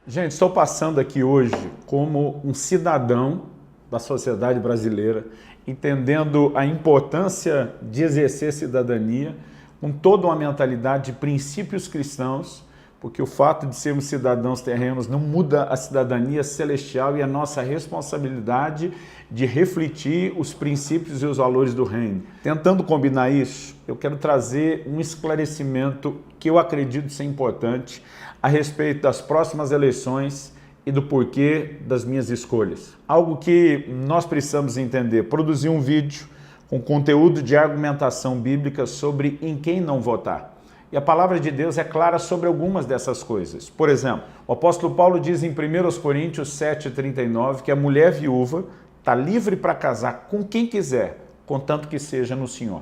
Gente, estou passando aqui hoje como um cidadão da sociedade brasileira, entendendo a importância de exercer cidadania com toda uma mentalidade de princípios cristãos, porque o fato de sermos cidadãos terrenos não muda a cidadania celestial e a nossa responsabilidade de refletir os princípios e os valores do reino. Tentando combinar isso, eu quero trazer um esclarecimento que eu acredito ser importante a respeito das próximas eleições e do porquê das minhas escolhas. Algo que nós precisamos entender, produzir um vídeo com conteúdo de argumentação bíblica sobre em quem não votar. E a palavra de Deus é clara sobre algumas dessas coisas. Por exemplo, o apóstolo Paulo diz em 1 Coríntios 7,39 que a mulher viúva está livre para casar com quem quiser, contanto que seja no Senhor.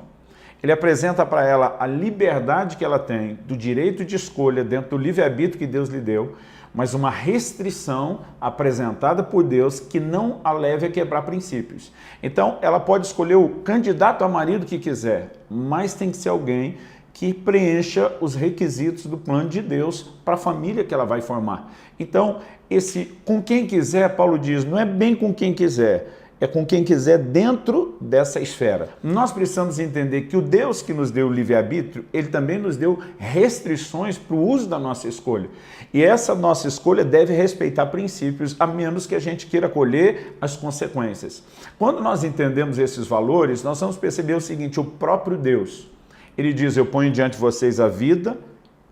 Ele apresenta para ela a liberdade que ela tem, do direito de escolha dentro do livre-arbítrio que Deus lhe deu, mas uma restrição apresentada por Deus que não a leve a quebrar princípios. Então, ela pode escolher o candidato a marido que quiser, mas tem que ser alguém que preencha os requisitos do plano de Deus para a família que ela vai formar. Então, esse com quem quiser, Paulo diz, não é bem com quem quiser, é com quem quiser dentro dessa esfera. Nós precisamos entender que o Deus que nos deu o livre-arbítrio, ele também nos deu restrições para o uso da nossa escolha. E essa nossa escolha deve respeitar princípios, a menos que a gente queira colher as consequências. Quando nós entendemos esses valores, nós vamos perceber o seguinte, o próprio Deus, ele diz, eu ponho diante de vocês a vida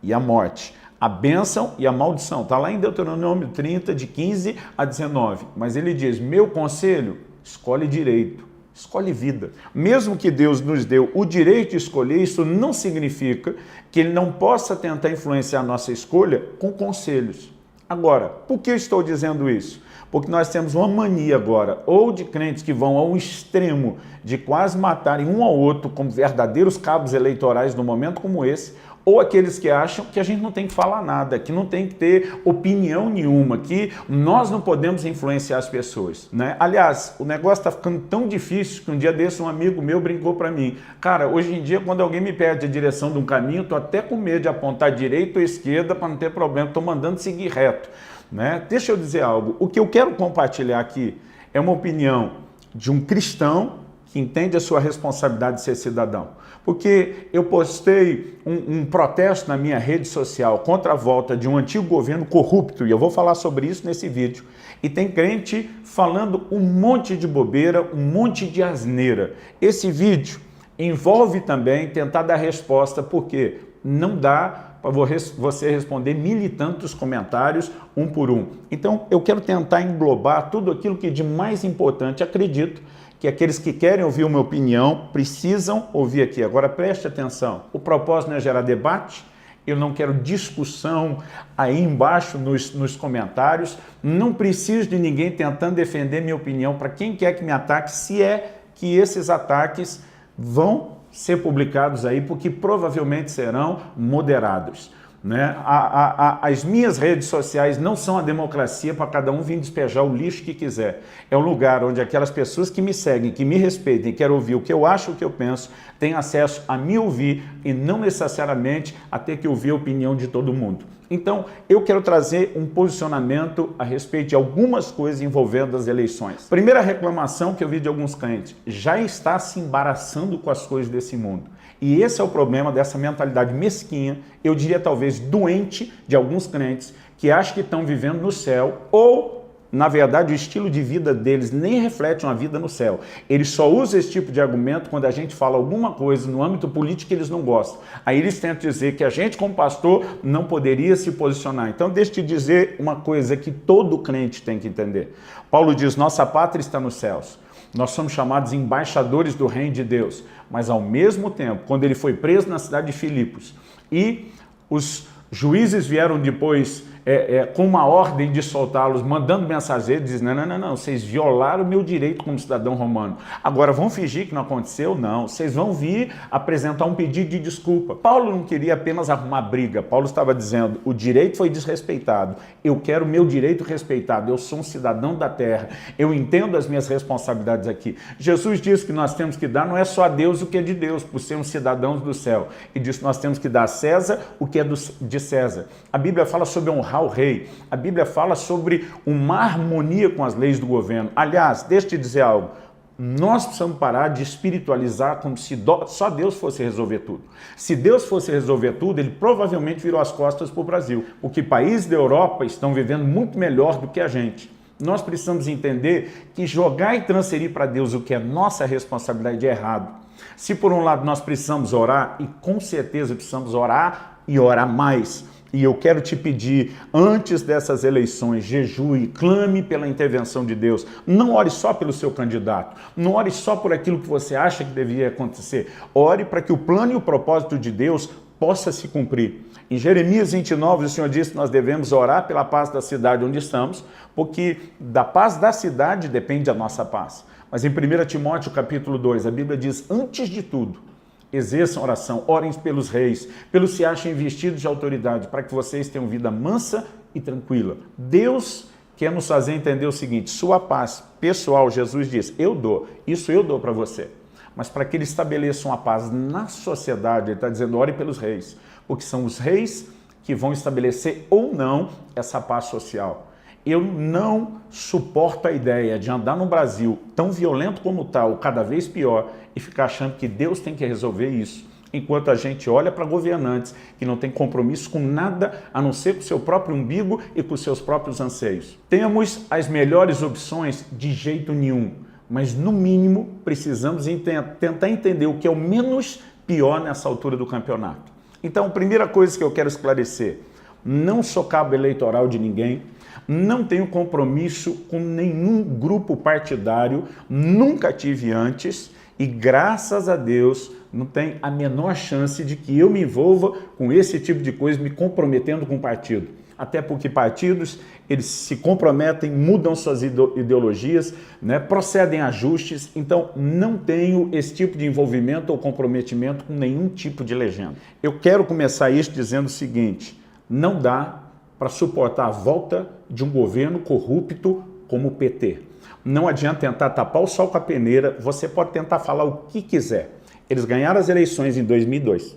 e a morte, a bênção e a maldição. Está lá em Deuteronômio 30, de 15 a 19. Mas ele diz, meu conselho, escolhe direito, escolhe vida. Mesmo que Deus nos deu o direito de escolher, isso não significa que ele não possa tentar influenciar a nossa escolha com conselhos. Agora, por que eu estou dizendo isso? Porque nós temos uma mania agora, ou de crentes que vão ao extremo de quase matarem um ao outro como verdadeiros cabos eleitorais num momento como esse, ou aqueles que acham que a gente não tem que falar nada, que não tem que ter opinião nenhuma, que nós não podemos influenciar as pessoas, né? Aliás, o negócio está ficando tão difícil que um dia desse um amigo meu brincou para mim. Cara, hoje em dia, quando alguém me pede a direção de um caminho, estou até com medo de apontar direita ou esquerda para não ter problema, estou mandando seguir reto, né? Deixa eu dizer algo, o que eu quero compartilhar aqui é uma opinião de um cristão que entende a sua responsabilidade de ser cidadão. Porque eu postei um protesto na minha rede social contra a volta de um antigo governo corrupto, e eu vou falar sobre isso nesse vídeo, e tem crente falando um monte de bobeira, um monte de asneira. Esse vídeo envolve também tentar dar resposta, porque não dá para você responder mil e tantos comentários, um por um. Então, eu quero tentar englobar tudo aquilo que de mais importante acredito que aqueles que querem ouvir uma opinião precisam ouvir aqui. Agora preste atenção, o propósito não é gerar debate, eu não quero discussão aí embaixo nos comentários, não preciso de ninguém tentando defender minha opinião para quem quer que me ataque, se é que esses ataques vão ser publicados aí, porque provavelmente serão moderados, né? As minhas redes sociais não são a democracia para cada um vir despejar o lixo que quiser. É um lugar onde aquelas pessoas que me seguem, que me respeitem, querem ouvir o que eu acho, o que eu penso, têm acesso a me ouvir e não necessariamente a ter que ouvir a opinião de todo mundo. Então, eu quero trazer um posicionamento a respeito de algumas coisas envolvendo as eleições. Primeira reclamação que eu vi de alguns crentes, já está se embaraçando com as coisas desse mundo. E esse é o problema dessa mentalidade mesquinha, eu diria talvez doente, de alguns crentes que acham que estão vivendo no céu ou, na verdade, o estilo de vida deles nem reflete uma vida no céu. Eles só usam esse tipo de argumento quando a gente fala alguma coisa no âmbito político que eles não gostam. Aí eles tentam dizer que a gente, como pastor, não poderia se posicionar. Então, deixa eu te dizer uma coisa que todo crente tem que entender. Paulo diz, nossa pátria está nos céus. Nós somos chamados embaixadores do reino de Deus. Mas, ao mesmo tempo, quando ele foi preso na cidade de Filipos e os juízes vieram depois com uma ordem de soltá-los, mandando mensageiros, dizendo, não, vocês violaram o meu direito como cidadão romano. Agora vão fingir que não aconteceu? Não, vocês vão vir apresentar um pedido de desculpa. Paulo não queria apenas arrumar briga, Paulo estava dizendo, o direito foi desrespeitado, eu quero o meu direito respeitado, eu sou um cidadão da terra, eu entendo as minhas responsabilidades aqui. Jesus disse que nós temos que dar, não é só a Deus o que é de Deus, por sermos cidadãos do céu, e disse que nós temos que dar a César o que é de César. A Bíblia fala sobre honrar honrar o rei. A Bíblia fala sobre uma harmonia com as leis do governo. Aliás, deixa eu te dizer algo. Nós precisamos parar de espiritualizar como se só Deus fosse resolver tudo. Se Deus fosse resolver tudo, ele provavelmente virou as costas para o Brasil. Porque países da Europa estão vivendo muito melhor do que a gente. Nós precisamos entender que jogar e transferir para Deus o que é nossa responsabilidade é errado. Se por um lado nós precisamos orar, e com certeza precisamos orar e orar mais, e eu quero te pedir, antes dessas eleições, jejue, clame pela intervenção de Deus. Não ore só pelo seu candidato, não ore só por aquilo que você acha que deveria acontecer. Ore para que o plano e o propósito de Deus possa se cumprir. Em Jeremias 29, o Senhor disse que nós devemos orar pela paz da cidade onde estamos, porque da paz da cidade depende a nossa paz. Mas em 1 Timóteo capítulo 2, a Bíblia diz, antes de tudo, exerçam oração, orem pelos reis, pelos que se acham investidos de autoridade, para que vocês tenham vida mansa e tranquila. Deus quer nos fazer entender o seguinte, sua paz pessoal, Jesus diz, eu dou, isso eu dou para você. Mas para que ele estabeleça uma paz na sociedade, ele está dizendo, ore pelos reis, porque são os reis que vão estabelecer ou não essa paz social. Eu não suporto a ideia de andar no Brasil tão violento como está, ou cada vez pior, e ficar achando que Deus tem que resolver isso, enquanto a gente olha para governantes que não têm compromisso com nada, a não ser com o seu próprio umbigo e com os seus próprios anseios. Temos as melhores opções de jeito nenhum, mas no mínimo precisamos tentar entender o que é o menos pior nessa altura do campeonato. Então, a primeira coisa que eu quero esclarecer, não sou cabo eleitoral de ninguém, não tenho compromisso com nenhum grupo partidário, nunca tive antes e graças a Deus não tem a menor chance de que eu me envolva com esse tipo de coisa, me comprometendo com o partido. Até porque partidos, eles se comprometem, mudam suas ideologias, né, procedem a ajustes, então não tenho esse tipo de envolvimento ou comprometimento com nenhum tipo de legenda. Eu quero começar isso dizendo o seguinte, não dá para suportar a volta de um governo corrupto como o PT. Não adianta tentar tapar o sol com a peneira, você pode tentar falar o que quiser. Eles ganharam as eleições em 2002,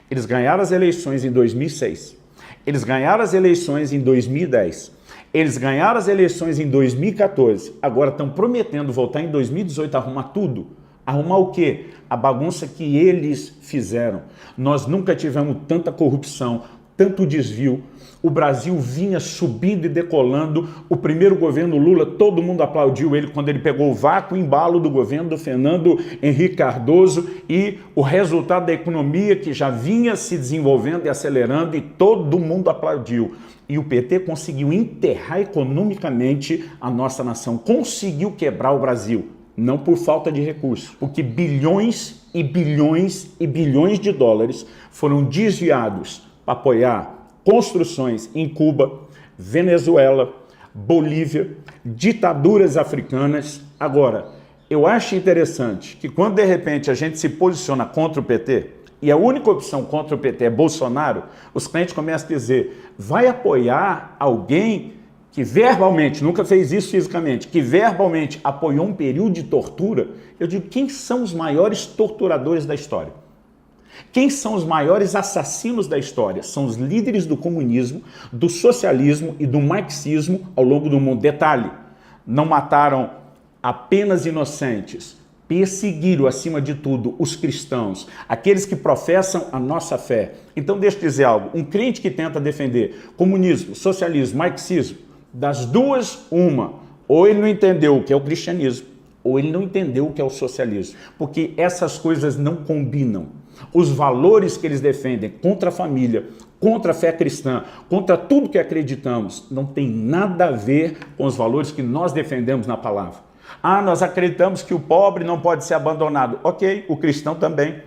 eles ganharam as eleições em 2006, eles ganharam as eleições em 2010, eles ganharam as eleições em 2014, agora estão prometendo voltar em 2018 a arrumar tudo. Arrumar o quê? A bagunça que eles fizeram. Nós nunca tivemos tanta corrupção, tanto desvio. O Brasil vinha subindo e decolando. O primeiro governo Lula, todo mundo aplaudiu ele quando ele pegou o vácuo e embalo do governo do Fernando Henrique Cardoso e o resultado da economia que já vinha se desenvolvendo e acelerando e todo mundo aplaudiu. E o PT conseguiu enterrar economicamente a nossa nação, conseguiu quebrar o Brasil. Não por falta de recursos, porque bilhões e bilhões e bilhões de dólares foram desviados para apoiar construções em Cuba, Venezuela, Bolívia, ditaduras africanas. Agora, eu acho interessante que quando de repente a gente se posiciona contra o PT, e a única opção contra o PT é Bolsonaro, os crentes começam a dizer, vai apoiar alguém que verbalmente, nunca fez isso fisicamente, que verbalmente apoiou um período de tortura. Eu digo, quem são os maiores torturadores da história? Quem são os maiores assassinos da história? São os líderes do comunismo, do socialismo e do marxismo ao longo do mundo. Detalhe, não mataram apenas inocentes, perseguiram, acima de tudo, os cristãos, aqueles que professam a nossa fé. Então, deixa eu dizer algo, um crente que tenta defender comunismo, socialismo, marxismo, das duas, uma, ou ele não entendeu o que é o cristianismo, ou ele não entendeu o que é o socialismo, porque essas coisas não combinam. Os valores que eles defendem contra a família, contra a fé cristã, contra tudo que acreditamos, não tem nada a ver com os valores que nós defendemos na palavra. Ah, nós acreditamos que o pobre não pode ser abandonado. Ok, o cristão também.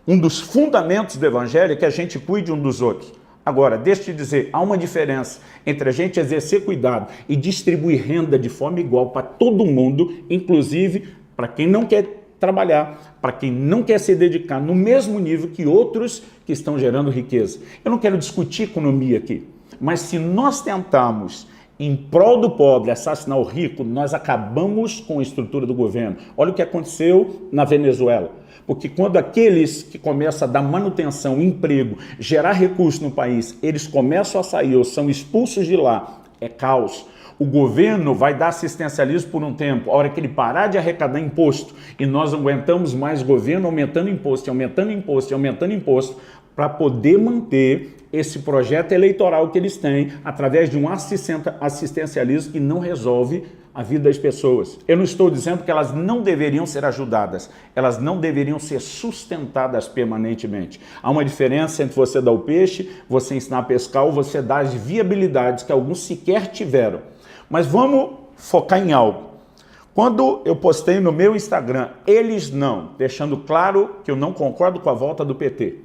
Um dos fundamentos do evangelho é que a gente cuide um dos outros. Agora, deixa eu te dizer, há uma diferença entre a gente exercer cuidado e distribuir renda de forma igual para todo mundo, inclusive para quem não quer trabalhar, para quem não quer se dedicar no mesmo nível que outros que estão gerando riqueza. Eu não quero discutir economia aqui, mas se nós tentarmos em prol do pobre, assassinar o rico, nós acabamos com a estrutura do governo. Olha o que aconteceu na Venezuela. Porque quando aqueles que começam a dar manutenção, emprego, gerar recursos no país, eles começam a sair ou são expulsos de lá, é caos. O governo vai dar assistencialismo por um tempo. A hora que ele parar de arrecadar imposto e nós não aguentamos mais governo aumentando imposto, aumentando imposto, aumentando imposto, para poder manter esse projeto eleitoral que eles têm através de um assistencialismo que não resolve a vida das pessoas. Eu não estou dizendo que elas não deveriam ser ajudadas, elas não deveriam ser sustentadas permanentemente. Há uma diferença entre você dar o peixe, você ensinar a pescar ou você dar as viabilidades que alguns sequer tiveram. Mas vamos focar em algo. Quando eu postei no meu Instagram, eles não, deixando claro que eu não concordo com a volta do PT,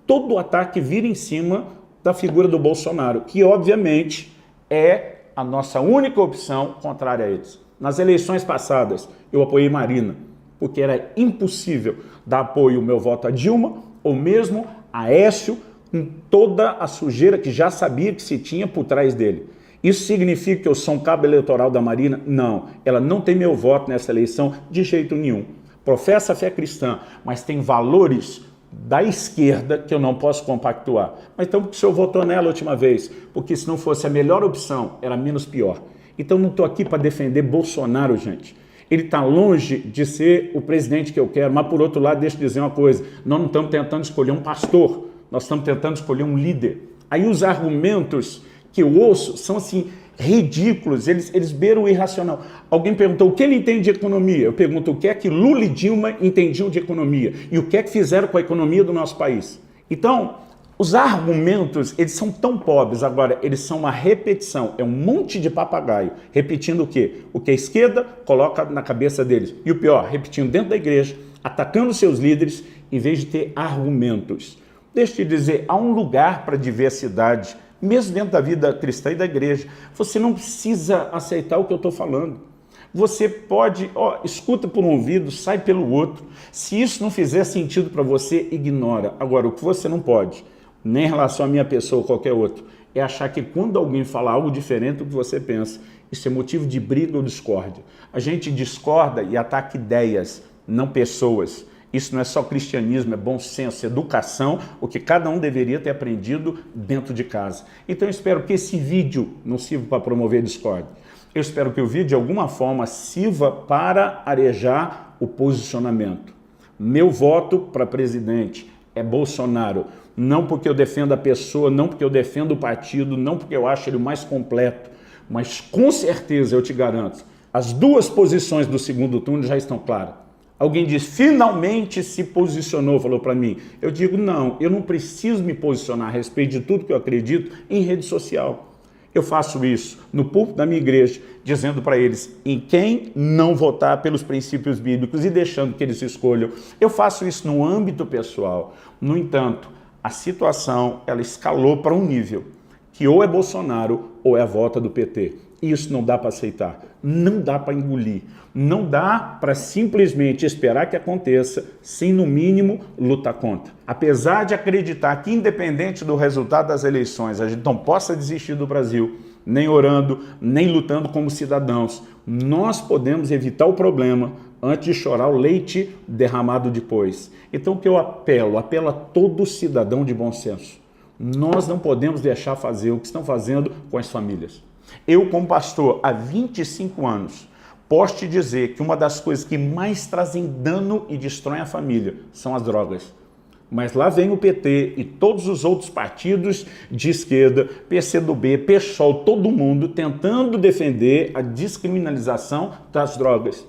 todo o ataque vira em cima da figura do Bolsonaro, que obviamente é a nossa única opção contrária a eles. Nas eleições passadas, eu apoiei Marina, porque era impossível dar apoio, o meu voto a Dilma, ou mesmo a Aécio, com toda a sujeira que já sabia que se tinha por trás dele. Isso significa que eu sou um cabo eleitoral da Marina? Não, ela não tem meu voto nessa eleição de jeito nenhum. Professa a fé cristã, mas tem valores da esquerda que eu não posso compactuar. Mas então por que o senhor votou nela a última vez? Porque se não fosse a melhor opção, era menos pior. Então não estou aqui para defender Bolsonaro, gente. Ele está longe de ser o presidente que eu quero, mas por outro lado, deixa eu dizer uma coisa, nós não estamos tentando escolher um pastor, nós estamos tentando escolher um líder. Aí os argumentos que eu ouço são assim, ridículos, eles beiram o irracional. Alguém perguntou o que ele entende de economia. Eu pergunto o que é que Lula e Dilma entendiam de economia e o que é que fizeram com a economia do nosso país. Então, os argumentos, eles são tão pobres, agora, eles são uma repetição, é um monte de papagaio, repetindo o quê? O que a esquerda coloca na cabeça deles. E o pior, repetindo dentro da igreja, atacando seus líderes, em vez de ter argumentos. Deixa eu te dizer, há um lugar para diversidade, mesmo dentro da vida cristã e da igreja. Você não precisa aceitar o que eu estou falando. Você pode, escuta por um ouvido, sai pelo outro. Se isso não fizer sentido para você, ignora. Agora, o que você não pode, nem em relação à minha pessoa ou qualquer outro, é achar que quando alguém fala algo diferente do que você pensa, isso é motivo de briga ou discórdia. A gente discorda e ataca ideias, não pessoas. Isso não é só cristianismo, é bom senso, educação, o que cada um deveria ter aprendido dentro de casa. Então eu espero que esse vídeo não sirva para promover discórdia. Eu espero que o vídeo de alguma forma sirva para arejar o posicionamento. Meu voto para presidente é Bolsonaro. Não porque eu defendo a pessoa, não porque eu defendo o partido, não porque eu acho ele o mais completo, mas com certeza eu te garanto, as duas posições do segundo turno já estão claras. Alguém diz, finalmente se posicionou, falou para mim. Eu digo, não, eu não preciso me posicionar a respeito de tudo que eu acredito em rede social. Eu faço isso no púlpito da minha igreja, dizendo para eles em quem não votar pelos princípios bíblicos e deixando que eles escolham. Eu faço isso no âmbito pessoal. No entanto, a situação ela escalou para um nível que ou é Bolsonaro ou é a volta do PT. Isso não dá para aceitar, não dá para engolir, não dá para simplesmente esperar que aconteça sem, no mínimo, lutar contra. Apesar de acreditar que, independente do resultado das eleições, a gente não possa desistir do Brasil, nem orando, nem lutando como cidadãos, nós podemos evitar o problema antes de chorar o leite derramado depois. Então o que eu apelo a todo cidadão de bom senso, nós não podemos deixar fazer o que estão fazendo com as famílias. Eu, como pastor, há 25 anos, posso te dizer que uma das coisas que mais trazem dano e destroem a família são as drogas. Mas lá vem o PT e todos os outros partidos de esquerda, PCdoB, PSOL, todo mundo tentando defender a descriminalização das drogas.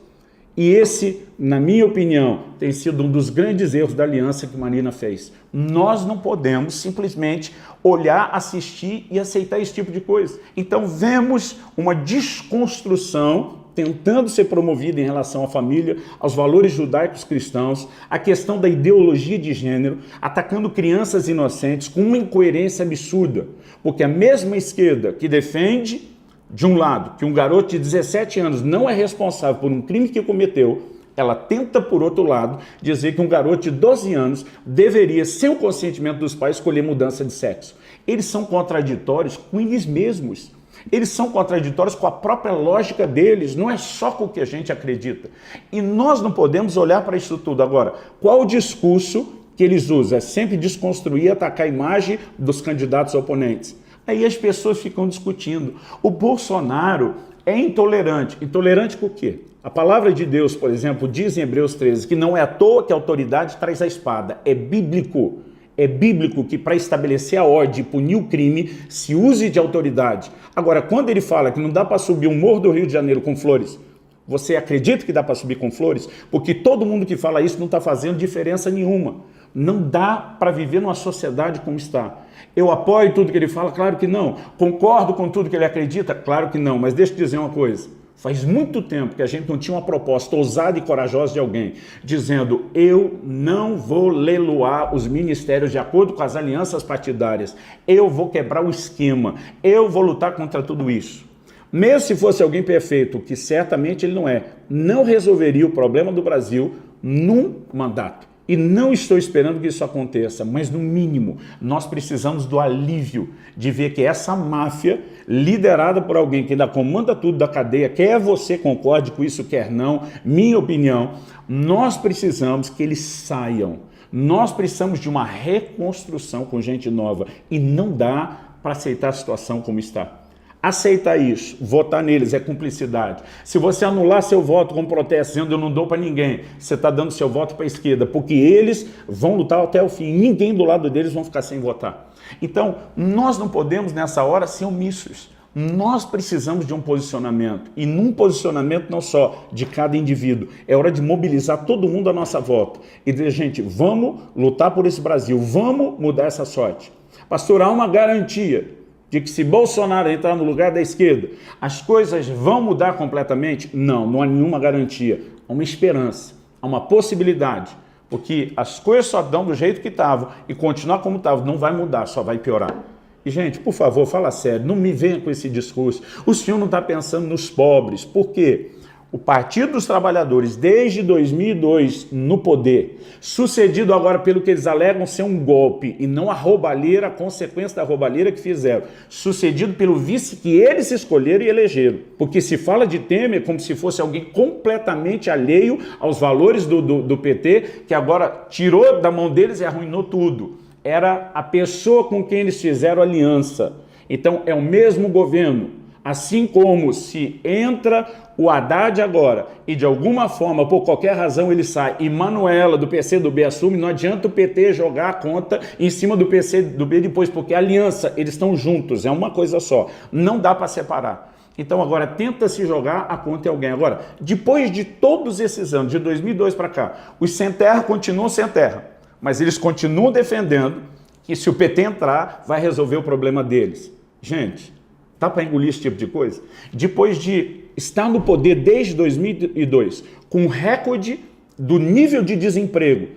E esse, na minha opinião, tem sido um dos grandes erros da aliança que Marina fez. Nós não podemos simplesmente olhar, assistir e aceitar esse tipo de coisa. Então vemos uma desconstrução tentando ser promovida em relação à família, aos valores judaicos cristãos, a questão da ideologia de gênero, atacando crianças inocentes com uma incoerência absurda. Porque a mesma esquerda que defende, de um lado, que um garoto de 17 anos não é responsável por um crime que cometeu, ela tenta, por outro lado, dizer que um garoto de 12 anos deveria, sem o consentimento dos pais, escolher mudança de sexo. Eles são contraditórios com eles mesmos. Eles são contraditórios com a própria lógica deles, não é só com o que a gente acredita. E nós não podemos olhar para isso tudo. Agora, qual o discurso que eles usam? É sempre desconstruir e atacar a imagem dos candidatos oponentes. Aí as pessoas ficam discutindo. O Bolsonaro é intolerante. Intolerante com o quê? A palavra de Deus, por exemplo, diz em Hebreus 13 que não é à toa que a autoridade traz a espada. É bíblico. É bíblico que para estabelecer a ordem e punir o crime se use de autoridade. Agora, quando ele fala que não dá para subir um morro do Rio de Janeiro com flores, você acredita que dá para subir com flores? Porque todo mundo que fala isso não está fazendo diferença nenhuma. Não dá para viver numa sociedade como está. Eu apoio tudo que ele fala? Claro que não. Concordo com tudo que ele acredita? Claro que não. Mas deixa eu dizer uma coisa. Faz muito tempo que a gente não tinha uma proposta ousada e corajosa de alguém dizendo: eu não vou leiloar os ministérios de acordo com as alianças partidárias. Eu vou quebrar o esquema. Eu vou lutar contra tudo isso. Mesmo se fosse alguém perfeito, que certamente ele não é, não resolveria o problema do Brasil num mandato. E não estou esperando que isso aconteça, mas no mínimo nós precisamos do alívio de ver que essa máfia, liderada por alguém que ainda comanda tudo da cadeia, quer você concorde com isso, quer não, minha opinião, nós precisamos que eles saiam. Nós precisamos de uma reconstrução com gente nova e não dá para aceitar a situação como está. Aceitar isso, votar neles é cumplicidade. Se você anular seu voto com protesto, dizendo eu não dou para ninguém, você está dando seu voto para a esquerda, porque eles vão lutar até o fim, ninguém do lado deles vão ficar sem votar. Então, nós não podemos nessa hora ser omissos. Nós precisamos de um posicionamento, e num posicionamento não só de cada indivíduo, é hora de mobilizar todo mundo à nossa volta e dizer, gente, vamos lutar por esse Brasil, vamos mudar essa sorte. Pastor, há uma garantia de que se Bolsonaro entrar no lugar da esquerda, as coisas vão mudar completamente? Não, não há nenhuma garantia. Há uma esperança, há uma possibilidade, porque as coisas só dão do jeito que estavam e continuar como estavam, não vai mudar, só vai piorar. E, gente, por favor, fala sério, não me venha com esse discurso. O senhor não está pensando nos pobres. Por quê? O Partido dos Trabalhadores, desde 2002, no poder, sucedido agora pelo que eles alegam ser um golpe e não a roubalheira, a consequência da roubalheira que fizeram, sucedido pelo vice que eles escolheram e elegeram. Porque se fala de Temer como se fosse alguém completamente alheio aos valores do PT, que agora tirou da mão deles e arruinou tudo. Era a pessoa com quem eles fizeram aliança. Então, é o mesmo governo. Assim como se entra o Haddad agora e de alguma forma, por qualquer razão, ele sai e Manuela do PCdoB assume, não adianta o PT jogar a conta em cima do PCdoB depois, porque a aliança, eles estão juntos, é uma coisa só, não dá para separar. Então agora tenta se jogar a conta em alguém. Agora, depois de todos esses anos, de 2002 para cá, os sem terra continuam sem terra, mas eles continuam defendendo que se o PT entrar, vai resolver o problema deles. Gente, tá para engolir esse tipo de coisa? Depois de estar no poder desde 2002, com um recorde do nível de desemprego,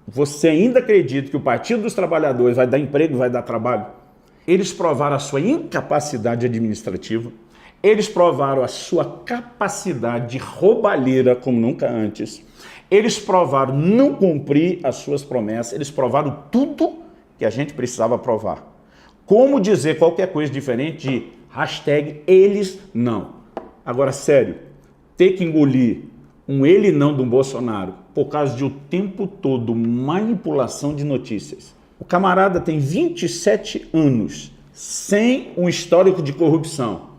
você ainda acredita que o Partido dos Trabalhadores vai dar emprego, vai dar trabalho? Eles provaram a sua incapacidade administrativa, eles provaram a sua capacidade de roubalheira como nunca antes, eles provaram não cumprir as suas promessas, eles provaram tudo que a gente precisava provar. Como dizer qualquer coisa diferente de #eles não. Agora, sério, ter que engolir um ele não do Bolsonaro por causa de o tempo todo manipulação de notícias. O camarada tem 27 anos sem um histórico de corrupção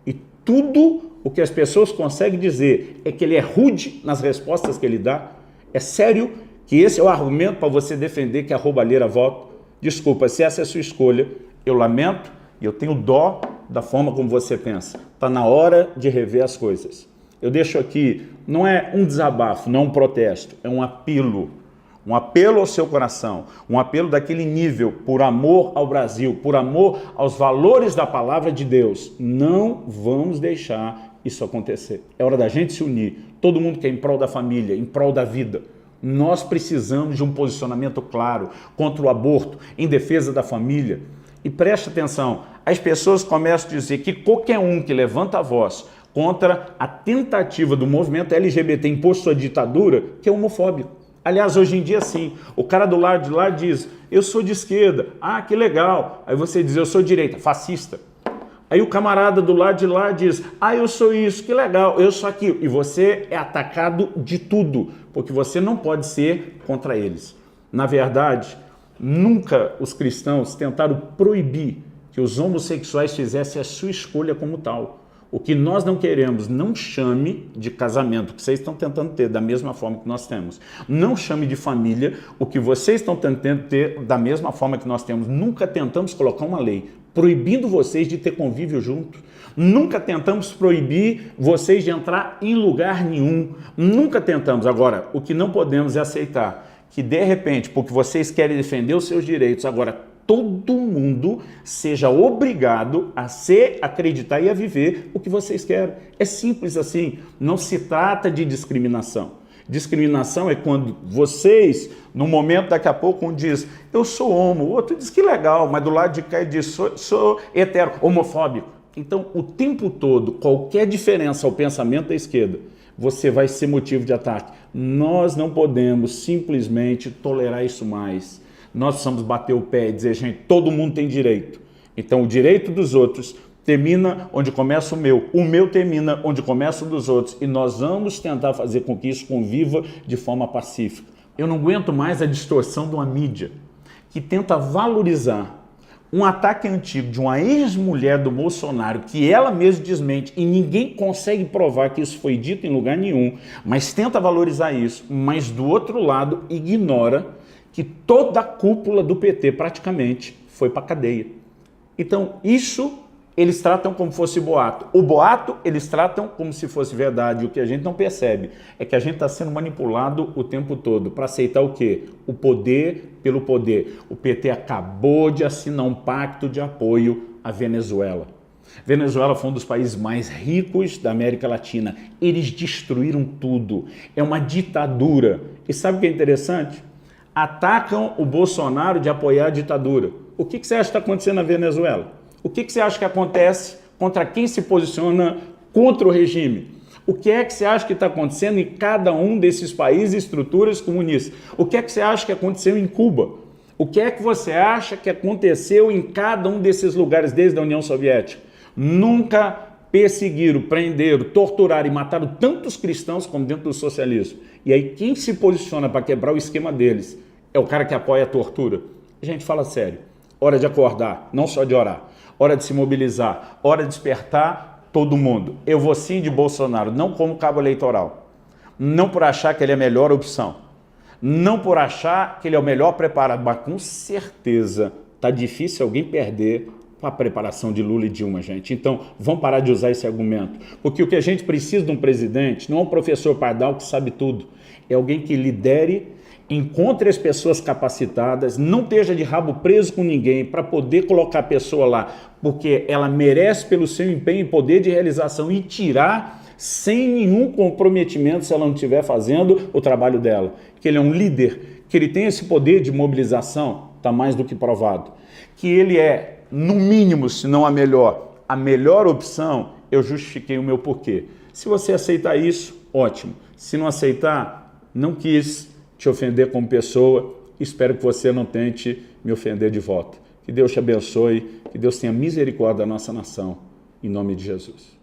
e tudo o que as pessoas conseguem dizer é que ele é rude nas respostas que ele dá. É sério que esse é o argumento para você defender que a roubalheira volta? Desculpa, se essa é a sua escolha, eu lamento e eu tenho dó da forma como você pensa. Está na hora de rever as coisas. Eu deixo aqui, não é um desabafo, não é um protesto, é um apelo ao seu coração, um apelo daquele nível, por amor ao Brasil, por amor aos valores da palavra de Deus. Não vamos deixar isso acontecer. É hora da gente se unir, todo mundo que é em prol da família, em prol da vida. Nós precisamos de um posicionamento claro contra o aborto, em defesa da família. E preste atenção, as pessoas começam a dizer que qualquer um que levanta a voz contra a tentativa do movimento LGBT imposto sua ditadura, que é homofóbico. Aliás, hoje em dia sim, o cara do lado de lá diz, eu sou de esquerda, ah, que legal. Aí você diz, eu sou de direita, fascista. Aí o camarada do lado de lá diz, eu sou isso, que legal, eu sou aquilo. E você é atacado de tudo, porque você não pode ser contra eles. Na verdade, nunca os cristãos tentaram proibir que os homossexuais fizessem a sua escolha como tal. O que nós não queremos, não chame de casamento, que vocês estão tentando ter da mesma forma que nós temos. Não chame de família, o que vocês estão tentando ter da mesma forma que nós temos. Nunca tentamos colocar uma lei proibindo vocês de ter convívio junto. Nunca tentamos proibir vocês de entrar em lugar nenhum. Nunca tentamos. Agora, o que não podemos é aceitar que, de repente, porque vocês querem defender os seus direitos, agora todo mundo seja obrigado a acreditar e a viver o que vocês querem. É simples assim, não se trata de discriminação. Discriminação é quando vocês, no momento daqui a pouco, um diz, eu sou homo, o outro diz que legal, mas do lado de cá ele diz, sou hetero, homofóbico. Então, o tempo todo, qualquer diferença ao pensamento da esquerda, você vai ser motivo de ataque. Nós não podemos simplesmente tolerar isso mais. Nós precisamos bater o pé e dizer, gente, todo mundo tem direito. Então, o direito dos outros termina onde começa o meu termina onde começa o dos outros, e nós vamos tentar fazer com que isso conviva de forma pacífica. Eu não aguento mais a distorção de uma mídia que tenta valorizar um ataque antigo de uma ex-mulher do Bolsonaro, que ela mesma desmente, e ninguém consegue provar que isso foi dito em lugar nenhum, mas tenta valorizar isso, mas do outro lado ignora que toda a cúpula do PT praticamente foi para a cadeia. Então isso eles tratam como fosse boato. O boato eles tratam como se fosse verdade. O que a gente não percebe é que a gente está sendo manipulado o tempo todo para aceitar o quê? O poder pelo poder. O PT acabou de assinar um pacto de apoio à Venezuela. Venezuela foi um dos países mais ricos da América Latina. Eles destruíram tudo. É uma ditadura. E sabe o que é interessante? Atacam o Bolsonaro de apoiar a ditadura. O que você acha que está acontecendo na Venezuela? O que você acha que acontece contra quem se posiciona contra o regime? O que é que você acha que está acontecendo em cada um desses países e estruturas comunistas? O que é que você acha que aconteceu em Cuba? O que é que você acha que aconteceu em cada um desses lugares desde a União Soviética? Nunca perseguiram, prenderam, torturaram e mataram tantos cristãos como dentro do socialismo. E aí quem se posiciona para quebrar o esquema deles é o cara que apoia a tortura. A gente fala sério, hora de acordar, não só de orar, hora de se mobilizar, hora de despertar todo mundo. Eu vou sim de Bolsonaro, não como cabo eleitoral, não por achar que ele é a melhor opção, não por achar que ele é o melhor preparado, mas com certeza está difícil alguém perder com a preparação de Lula e Dilma, gente. Então, vamos parar de usar esse argumento. Porque o que a gente precisa de um presidente não é um professor pardal que sabe tudo. É alguém que lidere, encontre as pessoas capacitadas, não esteja de rabo preso com ninguém para poder colocar a pessoa lá, porque ela merece pelo seu empenho e poder de realização, e tirar sem nenhum comprometimento se ela não estiver fazendo o trabalho dela. Que ele é um líder, que ele tem esse poder de mobilização, está mais do que provado. Que ele é, no mínimo, se não a melhor opção, eu justifiquei o meu porquê. Se você aceitar isso, ótimo. Se não aceitar, não quis te ofender como pessoa, espero que você não tente me ofender de volta. Que Deus te abençoe, que Deus tenha misericórdia da nossa nação, em nome de Jesus.